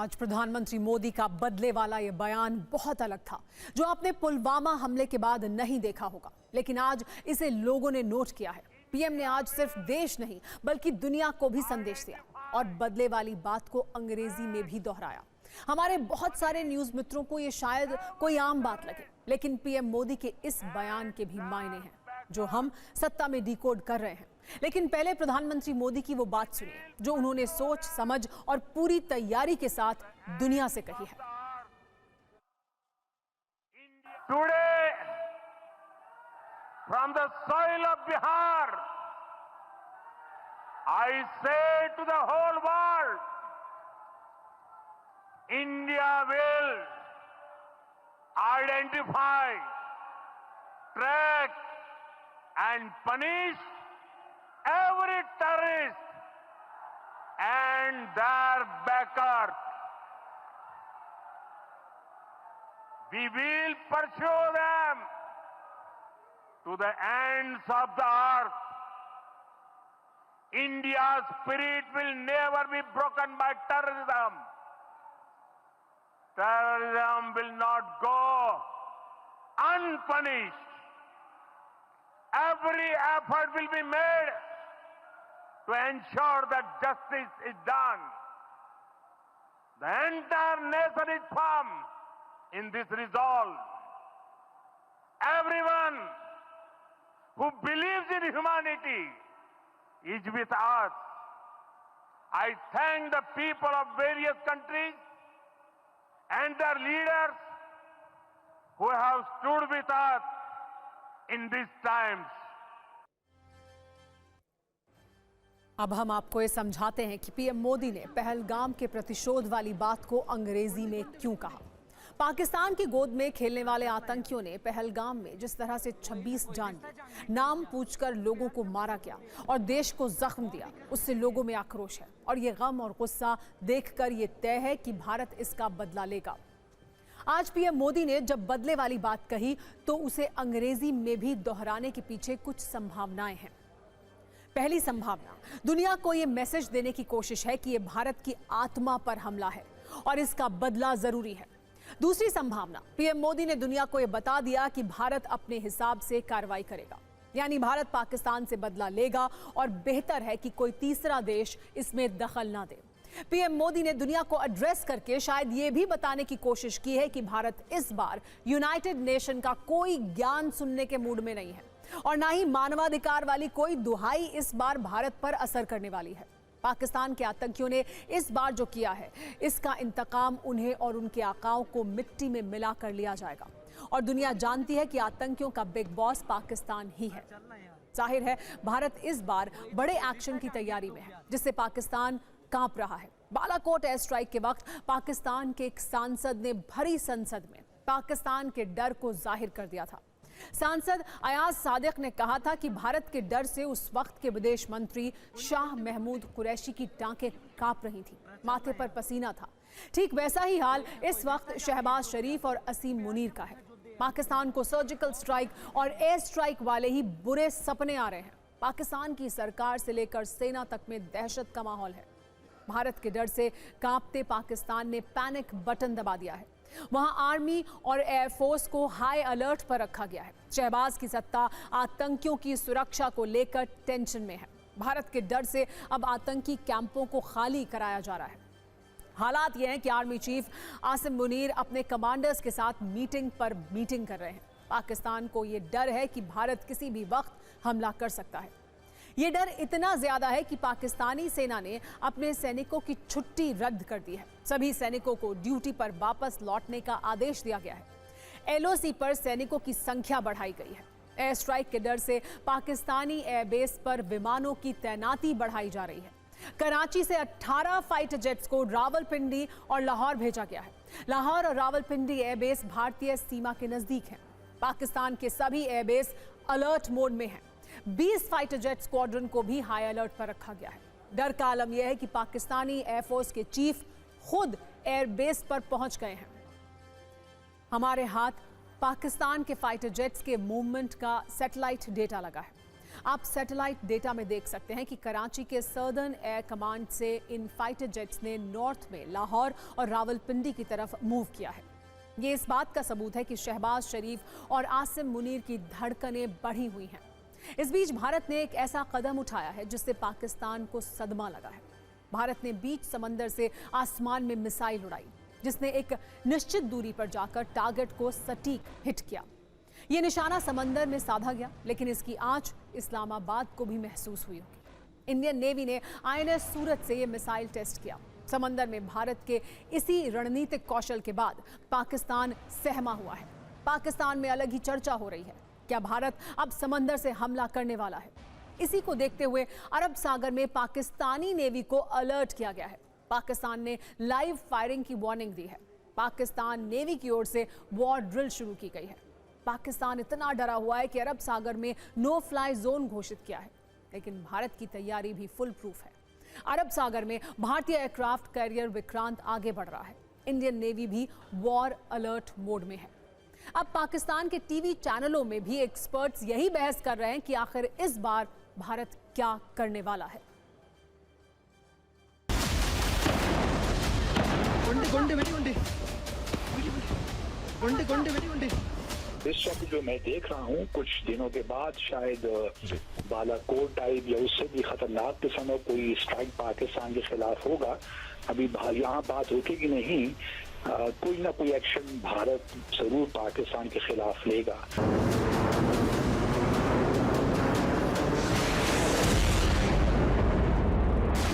आज प्रधानमंत्री मोदी का बदले वाला ये बयान बहुत अलग था, जो आपने पुलवामा हमले के बाद नहीं देखा होगा, लेकिन आज इसे लोगों ने नोट किया है। पीएम ने आज सिर्फ देश नहीं बल्कि दुनिया को भी संदेश दिया और बदले वाली बात को अंग्रेजी में भी दोहराया। हमारे बहुत सारे न्यूज मित्रों को ये शायद कोई आम बात लगे, लेकिन पीएम मोदी के इस बयान के भी मायने हैं जो हम सत्ता में डिकोड कर रहे हैं। लेकिन पहले प्रधानमंत्री मोदी की वो बात सुनिए जो उन्होंने सोच समझ और पूरी तैयारी के साथ दुनिया से कही है। Today from the soil of Bihar I say to the whole world, India will identify, track and punish every terrorist and their backers. We will pursue them to the ends of the earth. India's spirit will never be broken by terrorism. Terrorism will not go unpunished. Every effort will be made to ensure that justice is done. The entire nation is firm in this resolve. Everyone who believes in humanity is with us. I thank the people of various countries and their leaders who have stood with us in these times. अब हम आपको ये समझाते हैं कि PM Modi ने पहलगाम के प्रतिशोध वाली बात को अंग्रेजी में क्यों कहा। पाकिस्तान की गोद में खेलने वाले आतंकियों ने पहलगाम में जिस तरह से 26 जान ली, नाम पूछकर लोगों को मारा गया और देश को जख्म दिया, उससे लोगों में आक्रोश है और ये गम और गुस्सा देखकर ये तय है कि भारत इसका बदला लेगा। आज पीएम मोदी ने जब बदले वाली बात कही तो उसे अंग्रेजी में भी दोहराने के पीछे कुछ संभावनाएं हैं। पहली संभावना, दुनिया को यह मैसेज देने की कोशिश है कि यह भारत की आत्मा पर हमला है और इसका बदला जरूरी है। दूसरी संभावना, पीएम मोदी ने दुनिया को यह बता दिया कि भारत अपने हिसाब से कार्रवाई करेगा, यानी भारत पाकिस्तान से बदला लेगा और बेहतर है कि कोई तीसरा देश इसमें दखल ना दे। पीएम मोदी ने दुनिया को एड्रेस करके शायद ये भी बताने की कोशिश की है कि भारत इस बार यूनाइटेड नेशन का कोई ज्ञान सुनने के मूड में नहीं है और ना ही मानवाधिकार वाली कोई दुहाई इस बार भारत पर असर करने वाली है। पाकिस्तान के आतंकियों ने इस बार जो किया है, इसका इंतकाम उन्हें और उनके आकाओं को मिट्टी में मिला कर लिया जाएगा और दुनिया जानती है कि आतंकियों का बिग बॉस पाकिस्तान ही है। जाहिर है भारत इस बार बड़े एक्शन की तैयारी में है जिससे पाकिस्तान कांप रहा है। बालाकोट एयर स्ट्राइक के वक्त पाकिस्तान के एक सांसद ने भरी संसद में पाकिस्तान के डर को जाहिर कर दिया था। सांसद अयाज सादिक ने कहा था कि भारत के डर से उस वक्त के विदेश मंत्री शाह महमूद कुरैशी की टांकें कांप रही थी, माथे पर पसीना था। ठीक वैसा ही हाल इस वक्त शहबाज शरीफ और असीम मुनीर का है। पाकिस्तान को सर्जिकल स्ट्राइक और एयर स्ट्राइक वाले ही बुरे सपने आ रहे हैं। पाकिस्तान की सरकार से लेकर सेना तक में दहशत का माहौल है। भारत के डर से कांपते पाकिस्तान ने पैनिक बटन दबा दिया है। वहां आर्मी और एयरफोर्स को हाई अलर्ट पर रखा गया है। शहबाज की सत्ता आतंकियों की सुरक्षा को लेकर टेंशन में है। भारत के डर से अब आतंकी कैंपों को खाली कराया जा रहा है। हालात यह हैं कि आर्मी चीफ आसिम मुनीर अपने कमांडर्स के साथ मीटिंग पर मीटिंग कर रहे हैं। पाकिस्तान को यह डर है कि भारत किसी भी वक्त हमला कर सकता है। ये डर इतना ज्यादा है कि पाकिस्तानी सेना ने अपने सैनिकों की छुट्टी रद्द कर दी है। सभी सैनिकों को ड्यूटी पर वापस लौटने का आदेश दिया गया है। एलओसी पर सैनिकों की संख्या बढ़ाई गई है। एयर स्ट्राइक के डर से पाकिस्तानी एयरबेस पर विमानों की तैनाती बढ़ाई जा रही है। कराची से 18 फाइटर जेट्स को रावलपिंडी और लाहौर भेजा गया है। लाहौर और रावलपिंडी एयरबेस भारतीय सीमा के नजदीक है। पाकिस्तान के सभी एयरबेस अलर्ट मोड में हैं। 20 फाइटर जेट स्क्वाड्रन को भी हाई अलर्ट पर रखा गया है। डर का आलम यह है कि पाकिस्तानी एयरफोर्स के चीफ खुद एयरबेस पर पहुंच गए हैं। हमारे हाथ पाकिस्तान के फाइटर जेट्स के मूवमेंट का सैटेलाइट डेटा लगा है। आप सैटेलाइट डेटा में देख सकते हैं कि कराची के सर्दर्न एयर कमांड से इन फाइटर जेट्स ने नॉर्थ में लाहौर और रावलपिंडी की तरफ मूव किया है। ये इस बात का सबूत है कि शहबाज शरीफ और आसिम मुनीर की धड़कनें बढ़ी हुई हैं। इस बीच भारत ने एक ऐसा कदम उठाया है जिससे पाकिस्तान को सदमा लगा है। भारत ने बीच समंदर से आसमान में मिसाइल उड़ाई, जिसने एक निश्चित दूरी पर जाकर टारगेट को सटीक हिट किया। ये निशाना समंदर में साधा गया, लेकिन इसकी आंच इस्लामाबाद को भी महसूस हुई होगी। इंडियन नेवी ने INS सूरत से ये मिसाइल टेस्ट किया। समंदर में भारत के इसी रणनीतिक कौशल के बाद पाकिस्तान सहमा हुआ है। पाकिस्तान में अलग ही चर्चा हो रही है। क्या भारत अब समंदर से हमला करने वाला है? इसी को देखते हुए अरब सागर में पाकिस्तानी नेवी को अलर्ट किया गया है। पाकिस्तान ने लाइव फायरिंग की वार्निंग दी है। पाकिस्तान नेवी की ओर से वॉर ड्रिल शुरू की गई है। पाकिस्तान इतना डरा हुआ है कि अरब सागर में नो फ्लाई जोन घोषित किया है, लेकिन भारत की तैयारी भी फुल प्रूफ है। अरब सागर में भारतीय एयरक्राफ्ट कैरियर विक्रांत आगे बढ़ रहा है। इंडियन नेवी भी वॉर अलर्ट मोड में है। अब पाकिस्तान के टीवी चैनलों में भी एक्सपर्ट्स यही बहस कर रहे हैं कि आखिर इस बार भारत क्या करने वाला है। इस वक्त जो मैं देख रहा हूँ, कुछ दिनों के बाद शायद बालाकोट टाइप या उससे भी खतरनाक किस्म कोई स्ट्राइक पाकिस्तान के खिलाफ होगा। अभी यहाँ बात रुकेगी नहीं, कोई ना कोई एक्शन भारत जरूर पाकिस्तान के खिलाफ लेगा।